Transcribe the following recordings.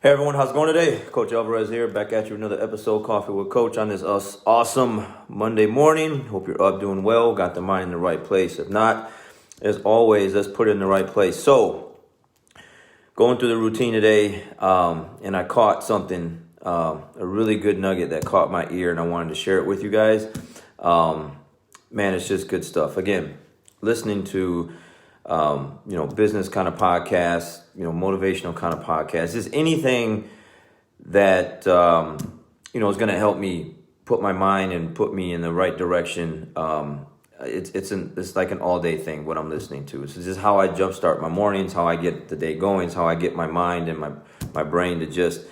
Hey everyone, how's it going today? Coach Alvarez here, back at you another episode, Coffee with Coach, on this awesome Monday morning. Hope you're up, doing well, got the mind in the right place. If not, as always, let's put it in the right place. So, going through the routine today, and I caught something, a really good nugget that caught my ear, and I wanted to share it with you guys. Man, it's just good stuff. Again, listening to business kind of podcasts, motivational kind of podcasts, just anything that, is going to help me put my mind and put me in the right direction. It's like an all day thing, what I'm listening to. It's just how I jumpstart my mornings, how I get the day going. It's how I get my mind and my brain to just,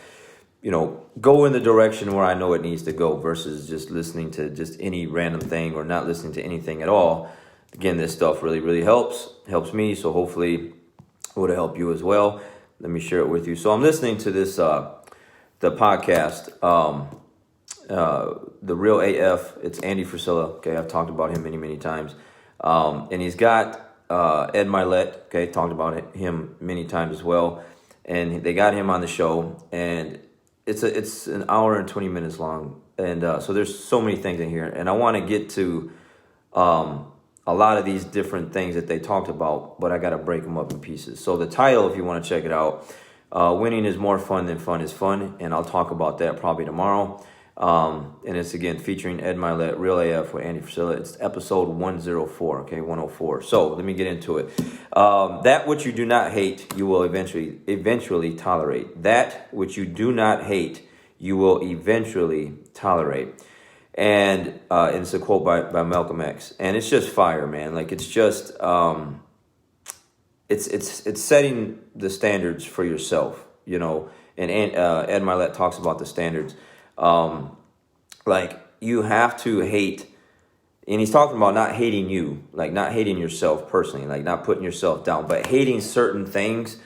go in the direction where I know it needs to go versus just listening to just any random thing or not listening to anything at all. Again, this stuff really, really helps me. So hopefully it would help you as well. Let me share it with you. So I'm listening to this, the podcast, The Real AF. It's Andy Frisella. Okay. I've talked about him many, many times. And he's got, Ed Milet. Okay. Talked about him many times as well. And they got him on the show, and it's an hour and 20 minutes long. And, so there's so many things in here, and I want to get to, a lot of these different things that they talked about, but I got to break them up in pieces. So the title, if you want to check it out, Winning is More Fun Than Fun is Fun, and I'll talk about that probably tomorrow. And it's, again, featuring Ed Milet, Real AF with Andy Frisella. It's episode 104, okay, 104. So let me get into it. That which you do not hate, you will eventually tolerate. That which you do not hate, you will eventually tolerate. And it's a quote by Malcolm X, and it's just fire, man. Like, it's just it's setting the standards for yourself, And Ed Milet talks about the standards. Like, you have to hate, and he's talking about not hating you, like not hating yourself personally, like not putting yourself down, but hating certain things.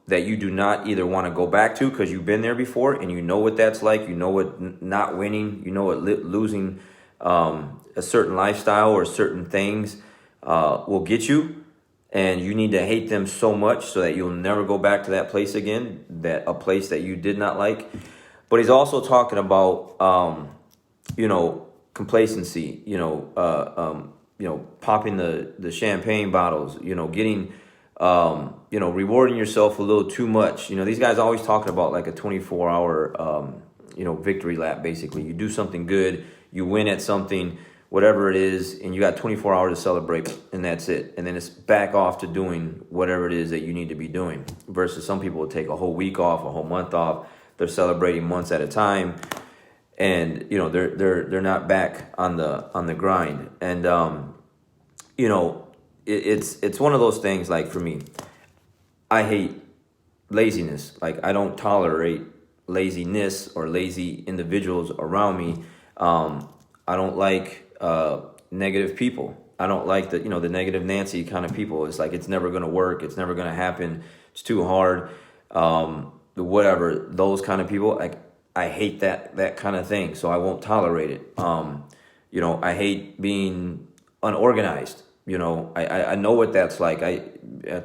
That you do not either want to go back to because you've been there before and you know what that's like. You know what not winning, you know what losing a certain lifestyle or certain things will get you. And you need to hate them so much so that you'll never go back to that place again, that a place that you did not like. But he's also talking about, complacency, popping the champagne bottles, getting... rewarding yourself a little too much. These guys are always talking about like a 24-hour, victory lap, basically. You do something good, you win at something, whatever it is, and you got 24 hours to celebrate, and that's it. And then it's back off to doing whatever it is that you need to be doing. Versus some people will take a whole week off, a whole month off. They're celebrating months at a time, and they're not back on the grind. And It's one of those things, like, for me, I hate laziness. Like, I don't tolerate laziness or lazy individuals around me. I don't like negative people. I don't like the negative Nancy kind of people. It's like, it's never going to work. It's never going to happen. It's too hard. Whatever, those kind of people, like, I hate that kind of thing. So I won't tolerate it. I hate being unorganized. I know what that's like. I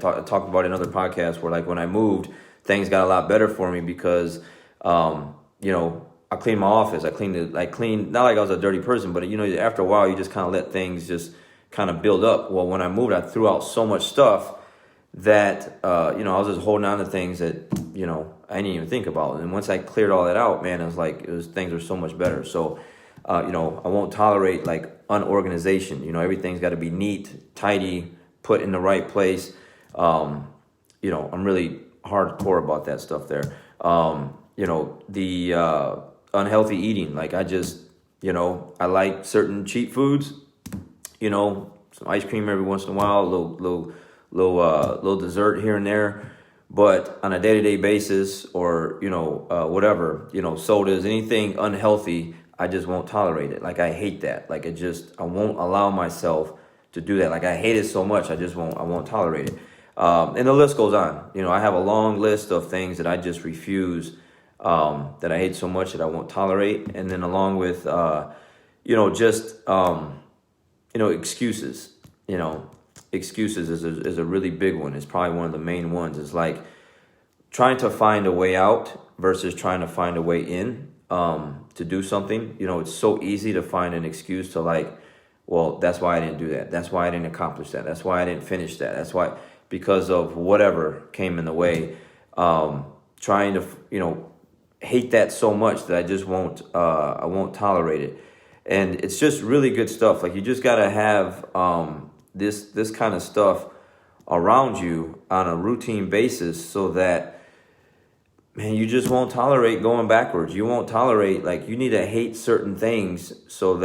talked about it in other podcasts where, like, when I moved, things got a lot better for me because, I cleaned my office. I cleaned, not like I was a dirty person, but, after a while, you just kind of let things just kind of build up. Well, when I moved, I threw out so much stuff that, I was just holding on to things that, I didn't even think about. And once I cleared all that out, man, things were so much better. So, I won't tolerate, like, unorganization. Everything's got to be neat, tidy, put in the right place. I'm really hardcore about that stuff there. The unhealthy eating. Like, I just, I like certain cheap foods. Some ice cream every once in a while, a little dessert here and there. But on a day-to-day basis, or whatever, sodas, anything unhealthy, I just won't tolerate it. Like, I hate that. Like, I won't allow myself to do that. Like, I hate it so much, I won't tolerate it. And the list goes on. I have a long list of things that I just refuse, that I hate so much that I won't tolerate. And then along with, excuses. Excuses is a really big one. It's probably one of the main ones. It's like trying to find a way out versus trying to find a way in, to do something. You know, it's so easy to find an excuse to like, well, that's why I didn't do that. That's why I didn't accomplish that. That's why I didn't finish that. That's why, because of whatever came in the way. Trying to, you know, hate that so much that I just I won't tolerate it. And it's just really good stuff. Like, you just got to have this kind of stuff around you on a routine basis, so that, man, you just won't tolerate going backwards. You won't tolerate, like, you need to hate certain things so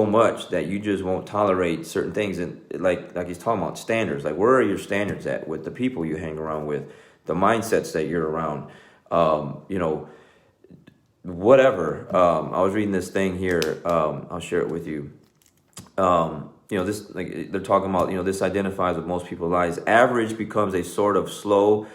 much that you just won't tolerate certain things. And like he's talking about standards. Like, where are your standards at with the people you hang around with, the mindsets that you're around? You know, whatever. I was reading this thing here. I'll share it with you. You know, this, like, they're talking about, you know, this identifies with most people's lives. Average becomes a sort of slow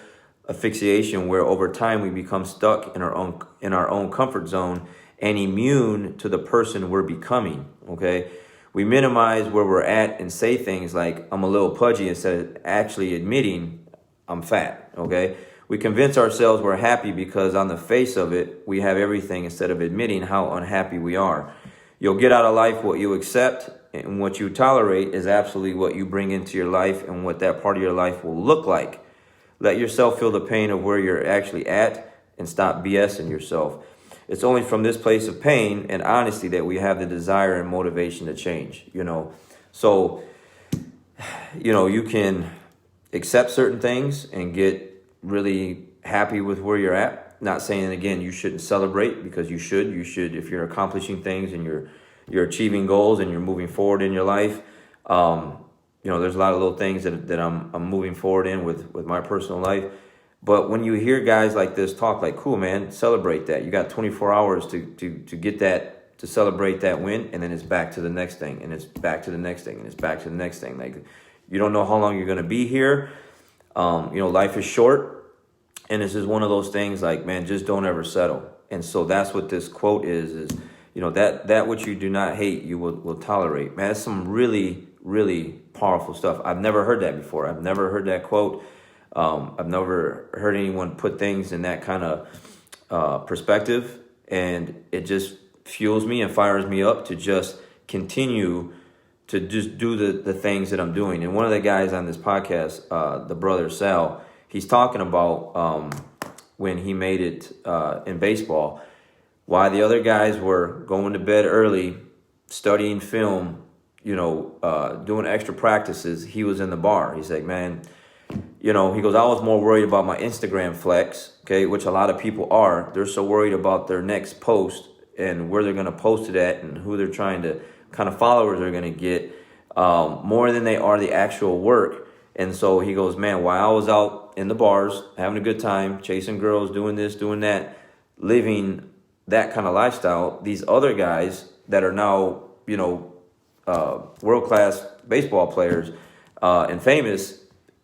asphyxiation where over time we become stuck in our own comfort zone and immune to the person we're becoming. Okay, we minimize where we're at and say things like, I'm a little pudgy, instead of actually admitting I'm fat. Okay, we convince ourselves we're happy because on the face of it we have everything, instead of admitting how unhappy we are. You'll get out of life what you accept, and what you tolerate is absolutely what you bring into your life and what that part of your life will look like. Let yourself feel the pain of where you're actually at and stop BSing yourself. It's only from this place of pain and honesty that we have the desire and motivation to change, you know. So, you know, you can accept certain things and get really happy with where you're at. Not saying, again, you shouldn't celebrate, because you should, if you're accomplishing things and you're achieving goals and you're moving forward in your life. You know, there's a lot of little things that I'm moving forward in with my personal life. But when you hear guys like this talk, like, cool, man, celebrate that. You got 24 hours to get that, to celebrate that win, and then it's back to the next thing, and it's back to the next thing, and it's back to the next thing. Like, you don't know how long you're going to be here. You know, life is short, and this is one of those things, like, man, just don't ever settle. And so that's what this quote is, you know, that which you do not hate, you will tolerate. Man, that's some really, really powerful stuff. I've never heard that before. I've never heard that quote. I've never heard anyone put things in that kind of perspective, and it just fuels me and fires me up to just continue to just do the things that I'm doing. And one of the guys on this podcast, the brother Sal, he's talking about when he made it in baseball, why the other guys were going to bed early, studying film, you know, doing extra practices. He was in the bar. He's like, man, you know, he goes, I was more worried about my Instagram flex, okay, which a lot of people are. They're so worried about their next post and where they're going to post it at and who they're trying to, kind of followers they're going to get, more than they are the actual work. And so he goes, man, while I was out in the bars, having a good time, chasing girls, doing this, doing that, living that kind of lifestyle, these other guys that are now, you know, world-class baseball players and famous,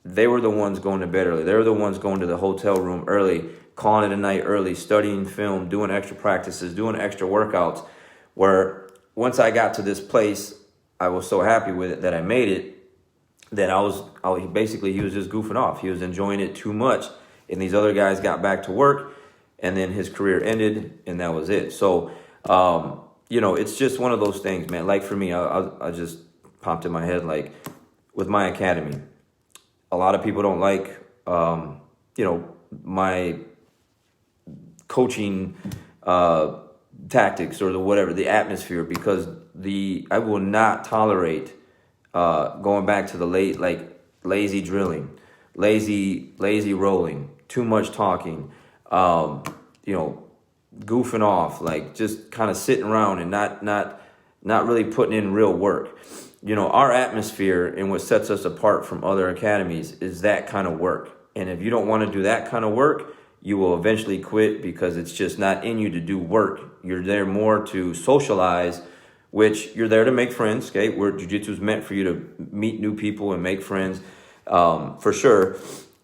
they were the ones going to bed early. They were the ones going to the hotel room early, calling it a night early, studying film, doing extra practices, doing extra workouts, where once I got to this place, I was so happy with it that I made it, that he was just goofing off. He was enjoying it too much. And these other guys got back to work, and then his career ended, and that was it. So, you know, it's just one of those things, man. Like for me, I just popped in my head, like with my academy, a lot of people don't like, you know, my coaching tactics or the atmosphere, because I will not tolerate going back to the lazy drilling, lazy rolling, too much talking, you know, goofing off, like just kind of sitting around and not really putting in real work. You know, our atmosphere and what sets us apart from other academies is that kind of work. And if you don't want to do that kind of work, you will eventually quit, because it's just not in you to do work. You're there more to socialize, which you're there to make friends, okay? Where jiu-jitsu is meant for you to meet new people and make friends, for sure.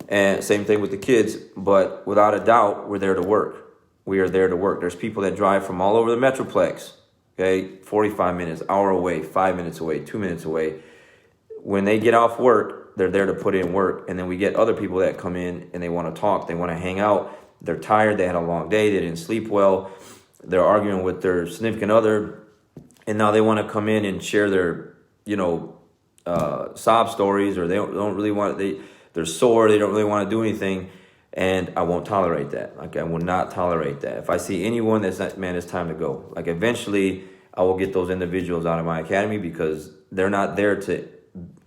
And same thing with the kids, but without a doubt, we're there to work. We are there to work. There's people that drive from all over the Metroplex, okay? 45 minutes, hour away, 5 minutes away, 2 minutes away. When they get off work, they're there to put in work. And then we get other people that come in and they want to talk, they want to hang out, they're tired, they had a long day, they didn't sleep well, they're arguing with their significant other, and now they want to come in and share their, sob stories, or they don't really want, they're sore, they don't really want to do anything. And I won't tolerate that. Like, I will not tolerate that. If I see anyone that's not, man, it's time to go. Like, eventually I will get those individuals out of my academy, because they're not there to,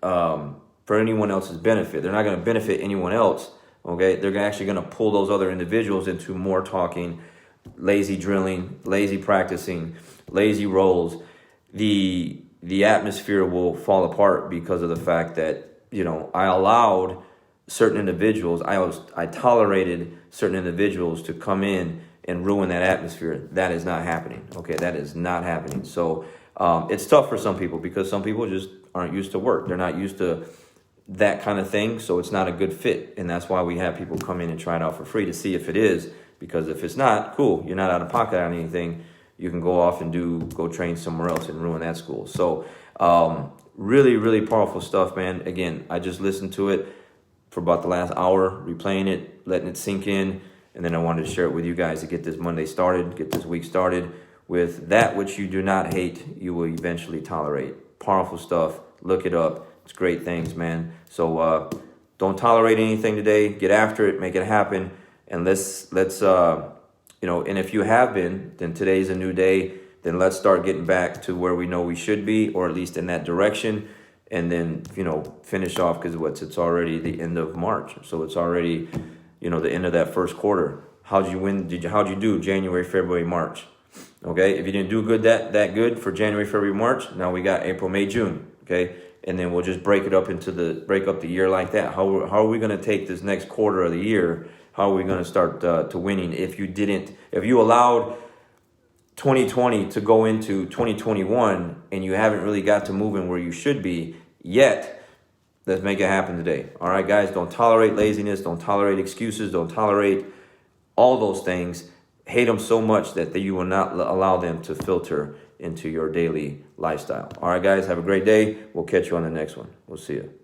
for anyone else's benefit. They're not going to benefit anyone else. Okay. They're actually going to pull those other individuals into more talking, lazy drilling, lazy practicing, lazy roles. The atmosphere will fall apart because of the fact that, I allowed certain individuals, I tolerated certain individuals to come in and ruin that atmosphere. That is not happening. Okay, that is not happening. So it's tough for some people, because some people just aren't used to work. They're not used to that kind of thing, so it's not a good fit. And that's why we have people come in and try it out for free to see if it is, because if it's not, cool, you're not out of pocket on anything, you can go off and go train somewhere else and ruin that school. So really, really powerful stuff, man. Again, I just listened to it for about the last hour, replaying it, letting it sink in, and then I wanted to share it with you guys to get this Monday started, get this week started with that which you do not hate, you will eventually tolerate. Powerful stuff. Look it up. It's great things, man. So don't tolerate anything today. Get after it. Make it happen. And let's and if you have been, then today's a new day. Then let's start getting back to where we know we should be, or at least in that direction. And then, finish off, because it's already the end of March. So it's already, the end of that first quarter. How'd you do January, February, March? Okay. If you didn't do good, that good for January, February, March, now we got April, May, June. Okay. And then we'll just break up the year like that. How are we going to take this next quarter of the year? How are we going to start to winning? If you allowed 2020 to go into 2021 and you haven't really got to moving where you should be yet, let's make it happen today. All right, guys, don't tolerate laziness. Don't tolerate excuses. Don't tolerate all those things. Hate them so much that you will not allow them to filter into your daily lifestyle. All right, guys, have a great day. We'll catch you on the next one. We'll see you.